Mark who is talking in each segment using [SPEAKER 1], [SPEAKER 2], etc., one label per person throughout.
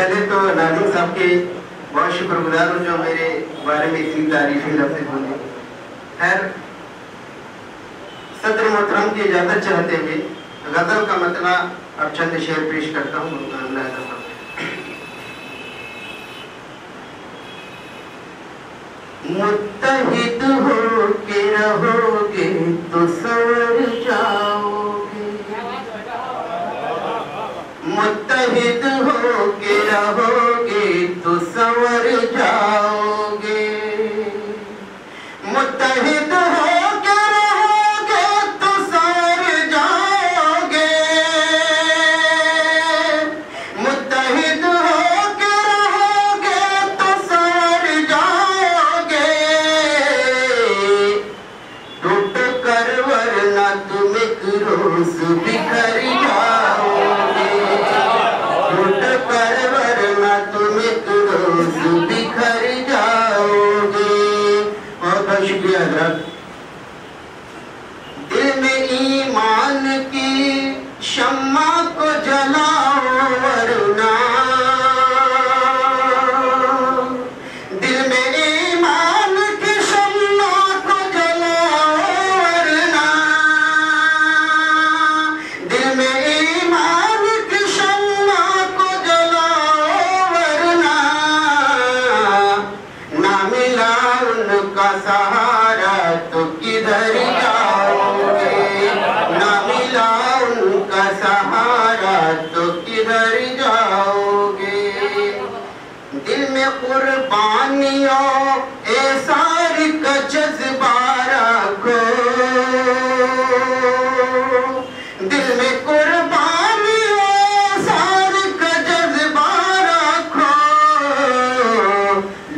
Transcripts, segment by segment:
[SPEAKER 1] पहले तो नाज़िम साहब के बहुत शुक्रगुजार हूँ जो मेरे बारे में इतनी तारीफी लफ्ज़ बोले। खैर, सदर मोहतरम की इजाज़त चाहते हुए गज़ल का मतलब अब चंद शेर पेश करता हूँ। मुत्तहिद हो के रहोगे तो संवर जाओगे, मुत्तहिद हो के रहोगे तो संवर जाओगे, मुत्तहिद हो के रहोगे तो संवर जाओगे, मुत्तहिद हो के रहोगे तो संवर जाओगे, टूट कर वरना तुम एक रोज बिखर जाओगे, टूट कर वरना तुम एक रोज बिखर जाओगे। बहुत बहुत शुक्रिया हज़रात। दिल में ईमान की शम्मा को जलाओ वरना, दिल में ईमान की शम्मा को जलाओ वरना, दिल में ईमान की शम्मा को जलाओ वरना, ना मिला उनका सहारा तो किधर जाओगे, ना मिला उनका सहारा तो किधर जाओगे। दिल में कुर्बानियों एसार का जज्बा रखो, दिल में कुर्बानियों एसार का जज्बा रखो,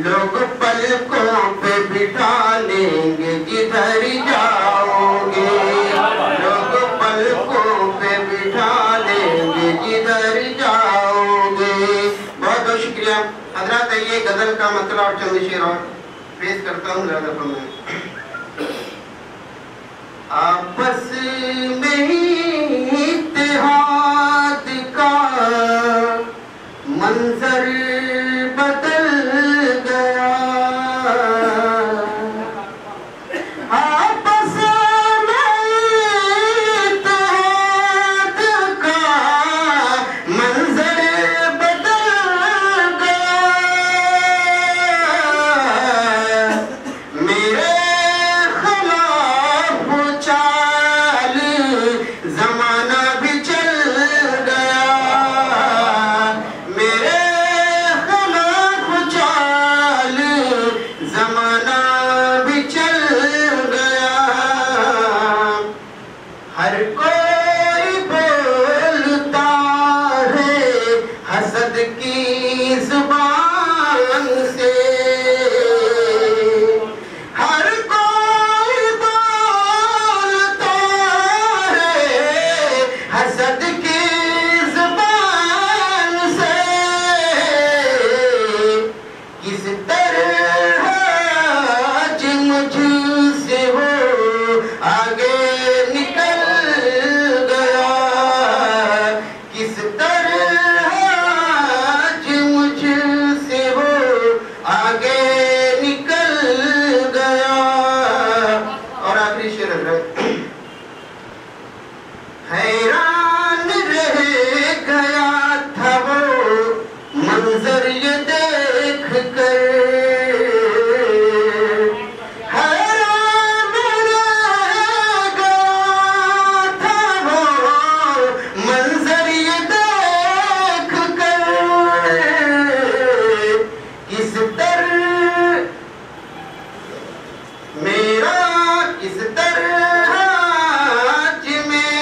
[SPEAKER 1] लोग पलकों पे बिठा लेंगे जिधर जाओगे, लोग पलकों पे बिठा लेंगे जिधर जाओगे। बहुत बहुत शुक्रिया हज़रात। ये गजल का मतलब और चंद शेर और पेश करता हूँ। आपस में ही इत्तेहाद का मंजर बदल गया, आपस में इत्तेहाद का मंजर बदल गया, मेरे खिलाफ चाल जमाना भी चल गया, मेरे खिलाफ चाल जमाना भी चल गया। हर कोई बोलता है हसद की जुबान से, हर कोई बोलता है हसद की जुबान से, किस तरह आज मुझसे वो आगे निकल गया, किस तरह आज मुझसे वो आगे निकल गया। और आखिरी शेर है, हैरान रह गया था वो मंजर ये देख कर, हैरान रह गया था वो मंजर ये देख कर, किस तरह मेरा किस तरह आज में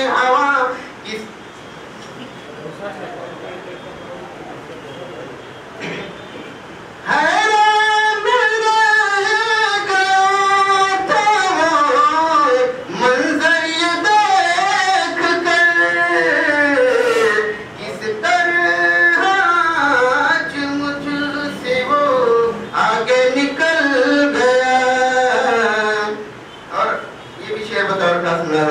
[SPEAKER 1] हवा किस हैरान रह गया था वो मंजर ये देख कर, किस तरह आज मुझसे वो आगे निकल गया। और ये भी शेर बतौर का सुना